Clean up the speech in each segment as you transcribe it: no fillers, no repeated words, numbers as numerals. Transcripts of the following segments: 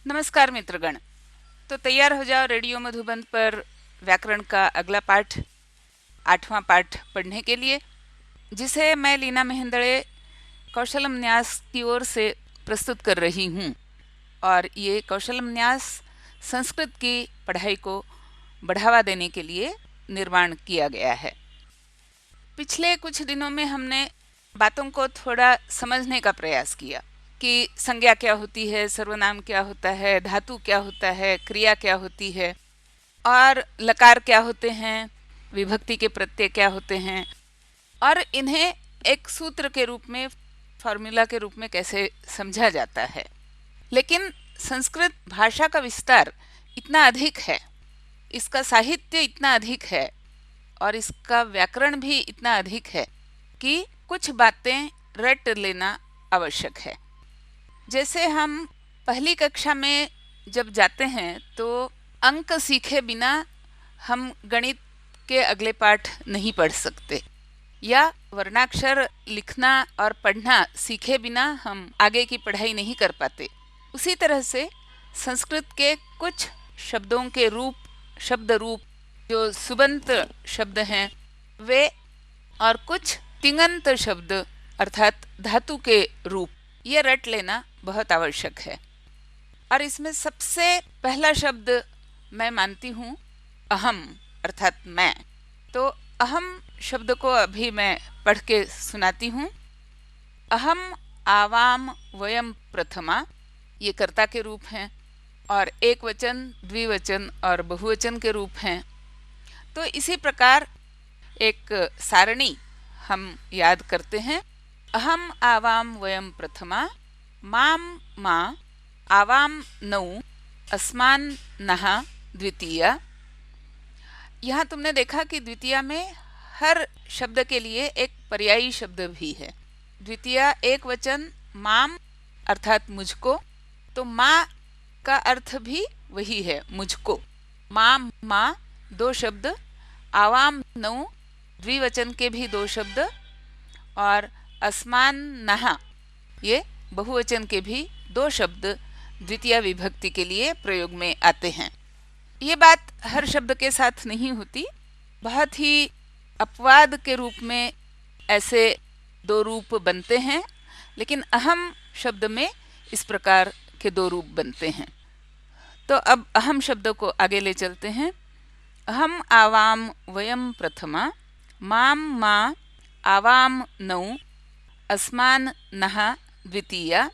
नमस्कार मित्रगण। तो तैयार हो जाओ रेडियो मधुबन पर व्याकरण का अगला पाठ, आठवां पाठ पढ़ने के लिए, जिसे मैं लीना महेंद्रे कौशलम न्यास की ओर से प्रस्तुत कर रही हूँ। और ये कौशलम न्यास संस्कृत की पढ़ाई को बढ़ावा देने के लिए निर्माण किया गया है। पिछले कुछ दिनों में हमने बातों को थोड़ा समझने का प्रयास किया कि संज्ञा क्या होती है, सर्वनाम क्या होता है, धातु क्या होता है, क्रिया क्या होती है, और लकार क्या होते हैं, विभक्ति के प्रत्यय क्या होते हैं, और इन्हें एक सूत्र के रूप में, फॉर्मूला के रूप में कैसे समझा जाता है। लेकिन संस्कृत भाषा का विस्तार इतना अधिक है, इसका साहित्य इतना अधिक है और इसका व्याकरण भी इतना अधिक है कि कुछ बातें रट लेना आवश्यक है। जैसे हम पहली कक्षा में जब जाते हैं तो अंक सीखे बिना हम गणित के अगले पाठ नहीं पढ़ सकते, या वर्णाक्षर लिखना और पढ़ना सीखे बिना हम आगे की पढ़ाई नहीं कर पाते। उसी तरह से संस्कृत के कुछ शब्दों के रूप, शब्द रूप जो सुबंत शब्द हैं वे, और कुछ तिङंत शब्द अर्थात धातु के रूप, ये रट लेना बहुत आवश्यक है। और इसमें सबसे पहला शब्द मैं मानती हूँ अहम, अर्थात मैं। तो अहम शब्द को अभी मैं पढ़ के सुनाती हूँ। अहम आवाम वयम प्रथमा, ये कर्ता के रूप हैं, और एक वचन, द्विवचन और बहुवचन के रूप हैं। तो इसी प्रकार एक सारणी हम याद करते हैं। अहम आवाम वयम प्रथमा, माम मा, आवाम नौ, अस्मान नः द्वितीया। यहाँ तुमने देखा कि द्वितीया में हर शब्द के लिए एक पर्यायी शब्द भी है। द्वितीया एक वचन माम अर्थात मुझको, तो माँ का अर्थ भी वही है, मुझको। माम माँ दो शब्द, आवाम नौ द्विवचन के भी दो शब्द, और अस्मान नहा ये बहुवचन के भी दो शब्द द्वितीय विभक्ति के लिए प्रयोग में आते हैं। ये बात हर शब्द के साथ नहीं होती, बहुत ही अपवाद के रूप में ऐसे दो रूप बनते हैं, लेकिन अहम शब्द में इस प्रकार के दो रूप बनते हैं। तो अब अहम शब्द को आगे ले चलते हैं। अहम आवाम वयम प्रथमा, माम मा, आवाम नौ, अस्मान नः द्वितीया,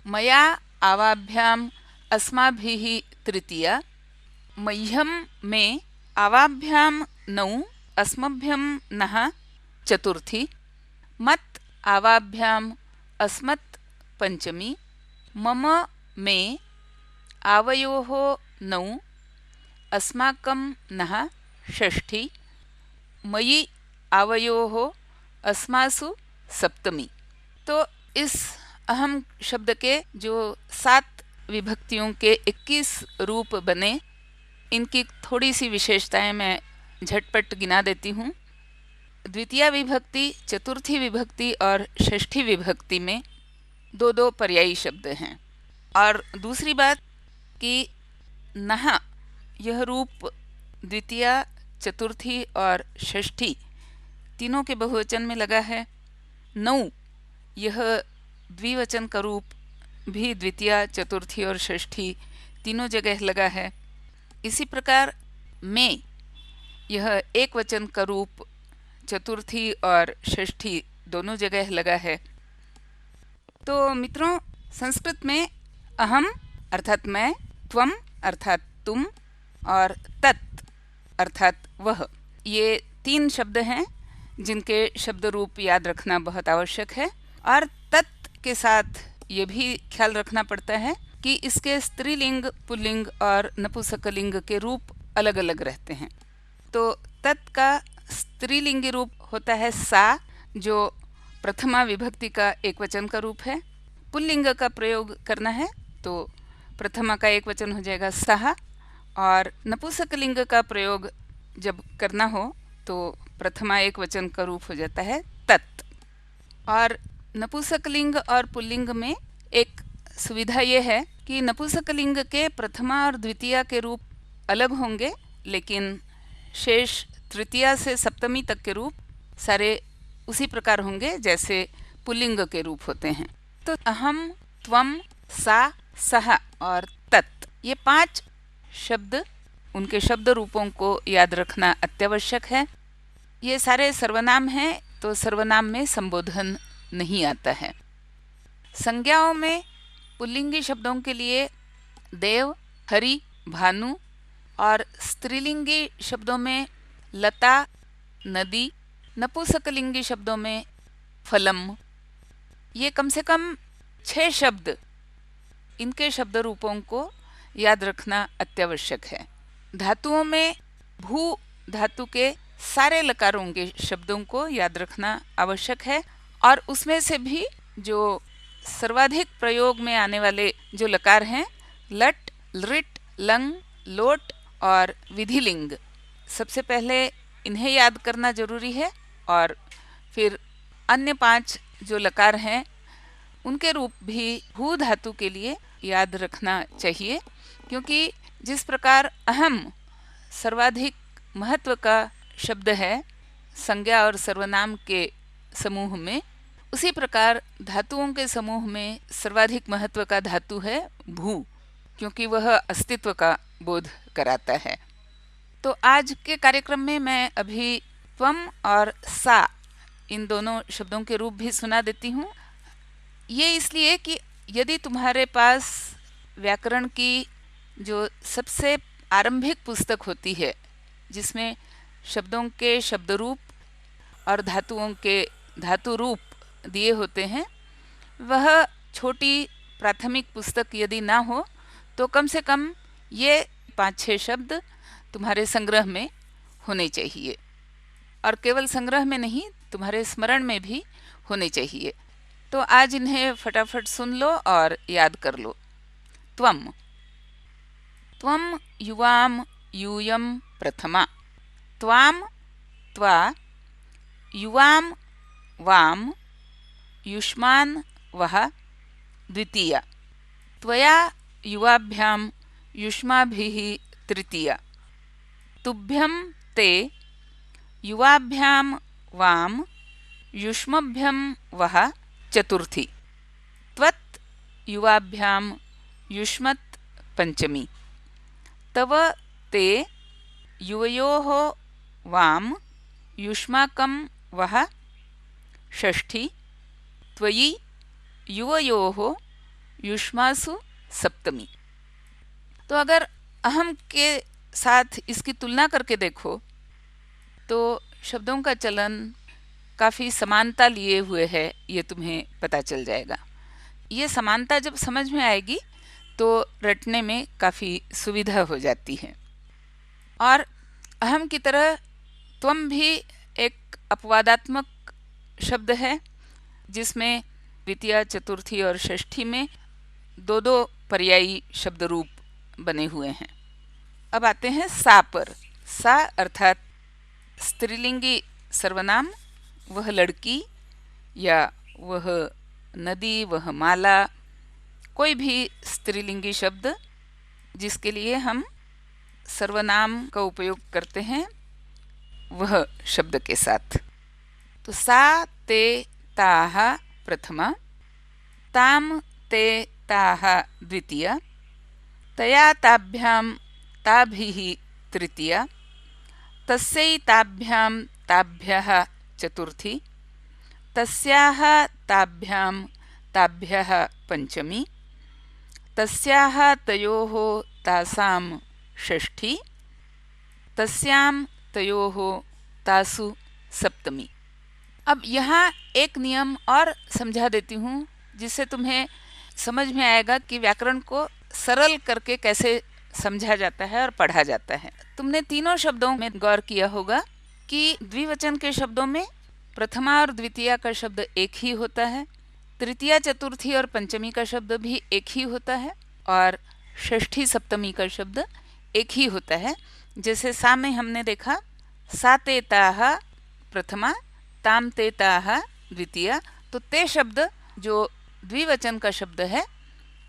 मया आवाभ्याम अस्माभिः तृतीया, मह्यम में आवाभ्याम नौ, अस्मभ्यम नः चतुर्थी, मत आवाभ्याम अस्मत् पंचमी, मम में आवयोः नौ, अस्माकं नः षष्ठी, मयि आवयोः अस्मासु सप्तमी। तो इस अहम शब्द के जो 7 विभक्तियों के 21 रूप बने, इनकी थोड़ी सी विशेषताएं मैं झटपट गिना देती हूँ। द्वितीय विभक्ति, चतुर्थी विभक्ति और षष्ठी विभक्ति में दो दो पर्यायी शब्द हैं। और दूसरी बात कि नः यह रूप द्वितीय, चतुर्थी और षष्ठी तीनों के बहुवचन में लगा है। नौ यह द्विवचन का रूप भी द्वितीय, चतुर्थी और षष्ठी तीनों जगह लगा है। इसी प्रकार में यह एक वचन का रूप चतुर्थी और षष्ठी दोनों जगह लगा है। तो मित्रों, संस्कृत में अहम अर्थात मैं, त्वम अर्थात तुम, और तत् अर्थात वह, ये 3 शब्द हैं जिनके शब्द रूप याद रखना बहुत आवश्यक है। और तत् के साथ ये भी ख्याल रखना पड़ता है कि इसके स्त्रीलिंग, पुल्लिंग और नपुंसकलिंग के रूप अलग अलग रहते हैं। तो तत् का स्त्रीलिंगी रूप होता है सा, जो प्रथमा विभक्ति का एक वचन का रूप है। पुल्लिंग का प्रयोग करना है तो प्रथमा का एक वचन हो जाएगा सह, और नपुंसकलिंग का प्रयोग जब करना हो तो प्रथमा एक वचन का रूप हो जाता है तत्। और नपुंसकलिंग और पुल्लिंग में एक सुविधा ये है कि नपुंसकलिंग के प्रथमा और द्वितीया के रूप अलग होंगे, लेकिन शेष तृतीया से सप्तमी तक के रूप सारे उसी प्रकार होंगे जैसे पुल्लिंग के रूप होते हैं। तो अहम, त्वम, सा, सह और तत्, ये 5 शब्द, उनके शब्द रूपों को याद रखना अत्यावश्यक है। ये सारे सर्वनाम हैं, तो सर्वनाम में संबोधन नहीं आता है। संज्ञाओं में पुल्लिंगी शब्दों के लिए देव, हरि, भानु, और स्त्रीलिंगी शब्दों में लता, नदी, नपुंसकलिंगी शब्दों में फलम। ये कम से कम 6 शब्द, इनके शब्द रूपों को याद रखना अत्यावश्यक है। धातुओं में भू धातु के सारे लकारों के शब्दों को याद रखना आवश्यक है, और उसमें से भी जो सर्वाधिक प्रयोग में आने वाले जो लकार हैं, लट, लृट, लंग, लोट और विधिलिंग, सबसे पहले इन्हें याद करना जरूरी है, और फिर अन्य 5 जो लकार हैं उनके रूप भी भू धातु के लिए याद रखना चाहिए, क्योंकि जिस प्रकार अहम सर्वाधिक महत्व का शब्द है संज्ञा और सर्वनाम के समूह में, उसी प्रकार धातुओं के समूह में सर्वाधिक महत्व का धातु है भू, क्योंकि वह अस्तित्व का बोध कराता है। तो आज के कार्यक्रम में मैं अभी त्वम और सा, इन दोनों शब्दों के रूप भी सुना देती हूँ। ये इसलिए कि यदि तुम्हारे पास व्याकरण की जो सबसे आरंभिक पुस्तक होती है, जिसमें शब्दों के शब्द रूप और धातुओं के धातु रूप दिए होते हैं, वह छोटी प्राथमिक पुस्तक यदि ना हो तो कम से कम ये 5-6 शब्द तुम्हारे संग्रह में होने चाहिए, और केवल संग्रह में नहीं, तुम्हारे स्मरण में भी होने चाहिए। तो आज इन्हें फटाफट सुन लो और याद कर लो। त्वम, त्वम युवाम यूयम प्रथमा, त्वाम, त्वा, युवाम, वाम, युष्मान्, वह द्वितीया, त्वया युवाभ्याम युष्माभिः तृतीया, तुभ्यं ते युवाभ्याम वाम युष्मभ्यं वह चतुर्थी, त्वत् युवाभ्याम युष्मत् पंचमी, तव ते युवयोः वाम युष्माकं वह षष्ठी, त्वयि युवयोः युष्मासु सप्तमी। तो अगर अहम के साथ इसकी तुलना करके देखो तो शब्दों का चलन काफ़ी समानता लिए हुए है, ये तुम्हें पता चल जाएगा। ये समानता जब समझ में आएगी तो रटने में काफ़ी सुविधा हो जाती है। और अहम की तरह त्वम भी एक अपवादात्मक शब्द है, जिसमें द्वितीय, चतुर्थी और षष्ठी में 2-2 पर्यायी शब्द रूप बने हुए हैं। अब आते हैं सा पर। सा अर्थात स्त्रीलिंगी सर्वनाम, वह लड़की या वह नदी, वह माला, कोई भी स्त्रीलिंगी शब्द जिसके लिए हम सर्वनाम का उपयोग करते हैं, वह शब्द के साथ। तो सा ते ताः प्रथमा, ताम ते ताः द्वितीया, तया ताभ्यां ताभिः तृतीया, तस्यै ताभ्यां ताभ्यः चतुर्थी, तस्याः ताभ्यां ताभ्यः पंचमी, तस्याः तयोः तासां षष्ठी, तस्यां तयोः तासु सप्तमी। अब यहाँ एक नियम और समझा देती हूँ, जिससे तुम्हें समझ में आएगा कि व्याकरण को सरल करके कैसे समझा जाता है और पढ़ा जाता है। तुमने तीनों शब्दों में गौर किया होगा कि द्विवचन के शब्दों में प्रथमा और द्वितीया का शब्द एक ही होता है, तृतीया, चतुर्थी और पंचमी का शब्द भी एक ही होता है, और षष्ठी, सप्तमी का शब्द एक ही होता है। जैसे सा में हमने देखा, सा ते ताः प्रथमा, ताम ते ताः द्वितीया, तो ते शब्द जो द्विवचन का शब्द है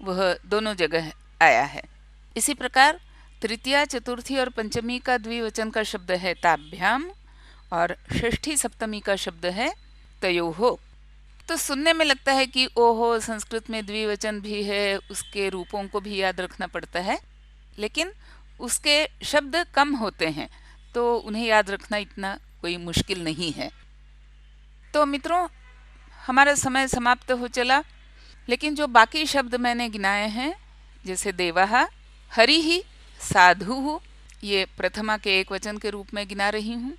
वह दोनों जगह आया है। इसी प्रकार तृतीया, चतुर्थी और पंचमी का द्विवचन का शब्द है ताभ्याम और षष्ठी सप्तमी का शब्द है तयोहो। तो सुनने में लगता है कि ओहो, संस्कृत में द्विवचन भी है, उसके रूपों को भी याद रखना पड़ता है, लेकिन उसके शब्द कम होते हैं तो उन्हें याद रखना इतना कोई मुश्किल नहीं है। तो मित्रों, हमारा समय समाप्त हो चला, लेकिन जो बाकी शब्द मैंने गिनाए हैं, जैसे देवाः, हरिः, साधुः, ये प्रथमा के एक वचन के रूप में गिना रही हूँ।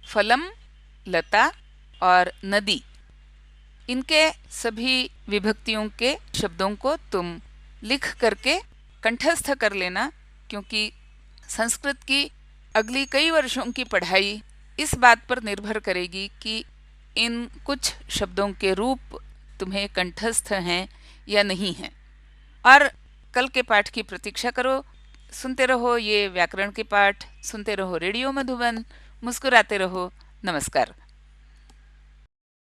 फलम, लता और नदी, इनके सभी विभक्तियों के शब्दों को तुम लिख करके कंठस्थ कर लेना, क्योंकि संस्कृत की अगली कई वर्षों की पढ़ाई इस बात पर निर्भर करेगी कि इन कुछ शब्दों के रूप तुम्हें कंठस्थ हैं या नहीं हैं। और कल के पाठ की प्रतीक्षा करो, सुनते रहो ये व्याकरण के पाठ, सुनते रहो रेडियो मधुबन, मुस्कुराते रहो। नमस्कार।